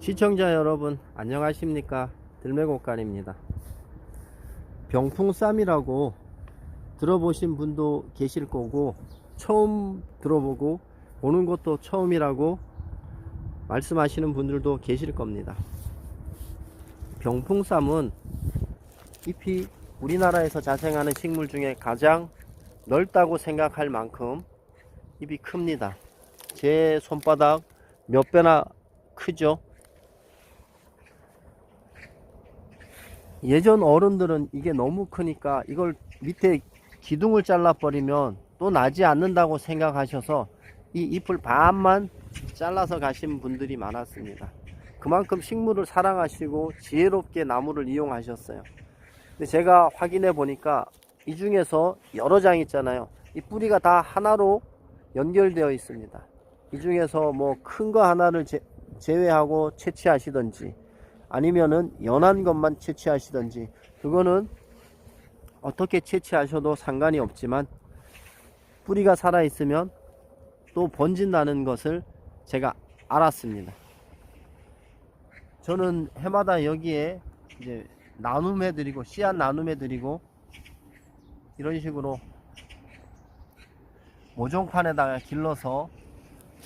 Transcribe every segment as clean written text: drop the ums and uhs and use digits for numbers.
시청자 여러분 안녕하십니까. 들매곡간입니다. 병풍쌈이라고 들어보신 분도 계실 거고 처음 들어보고 보는 것도 처음이라고 말씀하시는 분들도 계실 겁니다. 병풍쌈은 잎이 우리나라에서 자생하는 식물 중에 가장 넓다고 생각할 만큼 잎이 큽니다. 제 손바닥 몇 배나 크죠. 예전 어른들은 이게 너무 크니까 이걸 밑에 기둥을 잘라 버리면 또 나지 않는다고 생각하셔서 이 잎을 반만 잘라서 가신 분들이 많았습니다. 그만큼 식물을 사랑하시고 지혜롭게 나무를 이용하셨어요. 근데 제가 확인해 보니까 이 중에서 여러 장 있잖아요. 이 뿌리가 다 하나로 연결되어 있습니다. 이 중에서 뭐 큰 거 하나를 제외하고 채취하시던지 아니면은 연한 것만 채취하시던지, 그거는 어떻게 채취하셔도 상관이 없지만 뿌리가 살아 있으면 또 번진다는 것을 제가 알았습니다. 저는 해마다 여기에 이제 나눔해 드리고 씨앗 나눔해 드리고 이런 식으로 모종판에다가 길러서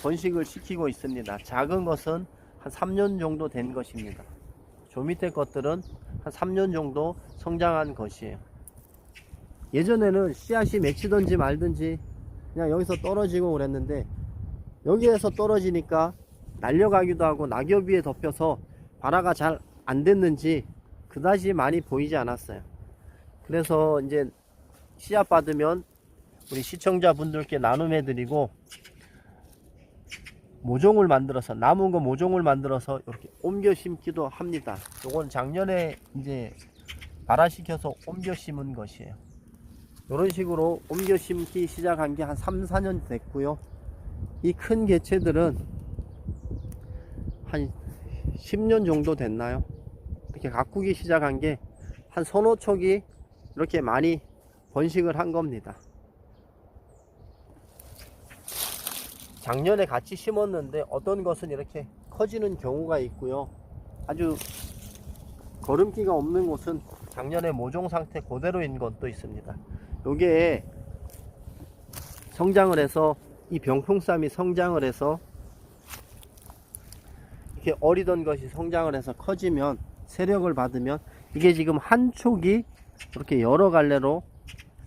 번식을 시키고 있습니다. 작은 것은 한 3년 정도 된 것입니다. 저 밑에 것들은 한 3년 정도 성장한 것이에요. 예전에는 씨앗이 맺히든지 말든지 그냥 여기서 떨어지고 그랬는데, 여기에서 떨어지니까 날려가기도 하고 낙엽 위에 덮여서 발화가 잘 안 됐는지 그다지 많이 보이지 않았어요. 그래서 이제 씨앗 받으면 우리 시청자분들께 나눔해 드리고 모종을 만들어서, 남은 거 모종을 만들어서 이렇게 옮겨 심기도 합니다. 요건 작년에 이제 발화시켜서 옮겨 심은 것이에요. 이런 식으로 옮겨 심기 시작한 게 한 3, 4년 됐고요. 이 큰 개체들은 한 10년 정도 됐나요? 이렇게 가꾸기 시작한 게 한 서너 촉이 이렇게 많이 번식을 한 겁니다. 작년에 같이 심었는데 어떤 것은 이렇게 커지는 경우가 있고요. 아주 거름기가 없는 곳은 작년에 모종 상태 그대로인 것도 있습니다. 요게 성장을 해서, 이 병풍쌈이 성장을 해서 이렇게 어리던 것이 성장을 해서 커지면, 세력을 받으면 이게 지금 한 촉이 이렇게 여러 갈래로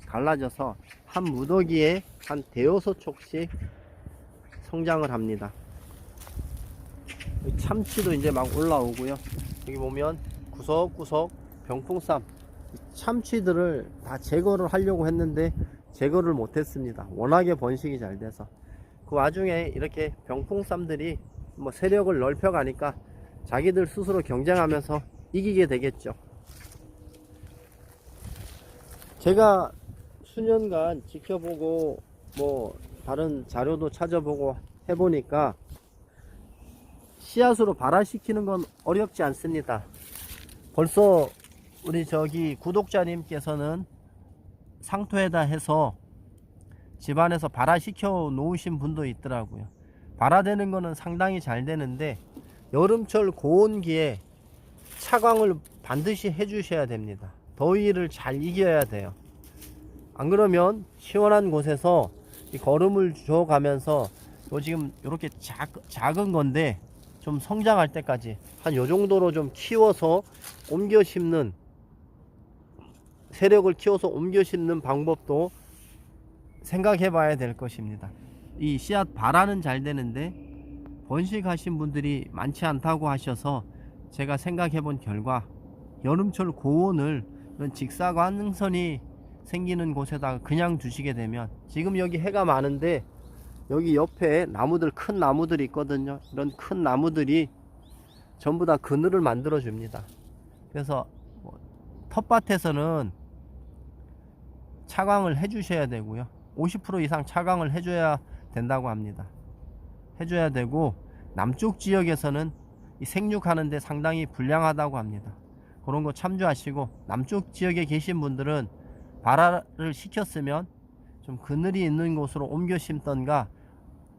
갈라져서 한 무더기에 한 대여섯 촉씩 성장을 합니다. 참치도 이제 막 올라오고요. 여기 보면 구석구석 병풍쌈, 참치들을 다 제거를 하려고 했는데 제거를 못했습니다. 워낙에 번식이 잘 돼서. 그 와중에 이렇게 병풍쌈들이 뭐 세력을 넓혀가니까 자기들 스스로 경쟁하면서 이기게 되겠죠. 제가 수년간 지켜보고 뭐 다른 자료도 찾아보고 해보니까 씨앗으로 발화시키는 건 어렵지 않습니다. 벌써 우리 저기 구독자님께서는 상토에다 해서 집안에서 발화시켜 놓으신 분도 있더라고요. 발화되는 거는 상당히 잘 되는데 여름철 고온기에 차광을 반드시 해 주셔야 됩니다. 더위를 잘 이겨야 돼요. 안 그러면 시원한 곳에서 이 거름을 줘 가면서 요 지금 이렇게 작은 건데 좀 성장할 때까지 한 요 정도로 좀 키워서 옮겨 심는, 세력을 키워서 옮겨 심는 방법도 생각해 봐야 될 것입니다. 이 씨앗 발화는 잘 되는데 번식하신 분들이 많지 않다고 하셔서 제가 생각해 본 결과 여름철 고온을 이런 직사광선이 생기는 곳에다가 그냥 두시게 되면, 지금 여기 해가 많은데 여기 옆에 나무들, 큰 나무들이 있거든요. 이런 큰 나무들이 전부 다 그늘을 만들어 줍니다. 그래서 텃밭에서는 차광을 해 주셔야 되고요. 50% 이상 차광을 해줘야 된다고 합니다. 해줘야 되고, 남쪽 지역에서는 이 생육하는데 상당히 불량하다고 합니다. 그런 거 참조하시고, 남쪽 지역에 계신 분들은 발화를 시켰으면 좀 그늘이 있는 곳으로 옮겨 심던가,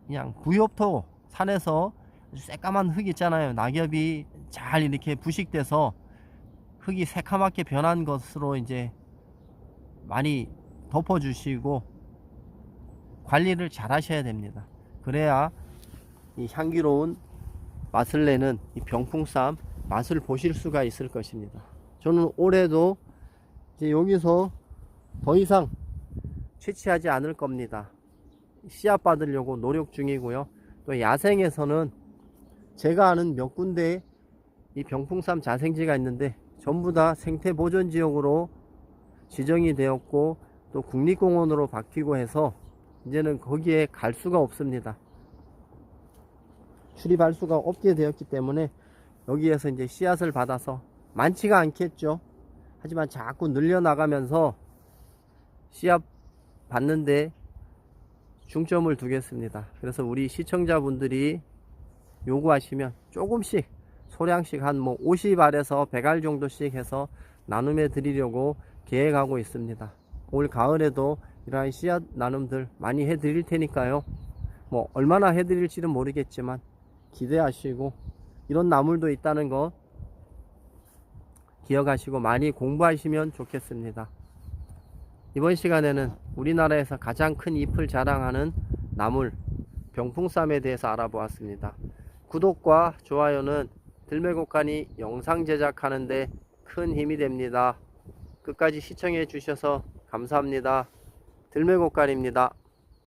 그냥 부엽토 산에서 새까만 흙 있잖아요. 낙엽이 잘 이렇게 부식돼서 흙이 새카맣게 변한 것으로 이제 많이 덮어주시고 관리를 잘 하셔야 됩니다. 그래야 이 향기로운 맛을 내는 이 병풍쌈 맛을 보실 수가 있을 것입니다. 저는 올해도 이제 여기서 더 이상 채취하지 않을 겁니다. 씨앗 받으려고 노력 중이고요. 또 야생에서는 제가 아는 몇 군데 이 병풍쌈 자생지가 있는데 전부 다 생태보전지역으로 지정이 되었고 또 국립공원으로 바뀌고 해서 이제는 거기에 갈 수가 없습니다. 출입할 수가 없게 되었기 때문에 여기에서 이제 씨앗을 받아서 많지가 않겠죠. 하지만 자꾸 늘려나가면서 씨앗 받는데 중점을 두겠습니다. 그래서 우리 시청자분들이 요구하시면 조금씩 소량씩 한 뭐 50알에서 100알 정도씩 해서 나눔해 드리려고 계획하고 있습니다. 올 가을에도 이러한 씨앗 나눔들 많이 해 드릴 테니까요. 뭐 얼마나 해 드릴지는 모르겠지만 기대하시고 이런 나물도 있다는 거 기억하시고 많이 공부하시면 좋겠습니다. 이번 시간에는 우리나라에서 가장 큰 잎을 자랑하는 나물 병풍쌈에 대해서 알아보았습니다. 구독과 좋아요는 들매곡간이 영상 제작하는데 큰 힘이 됩니다. 끝까지 시청해 주셔서 감사합니다. 들매곡간입니다.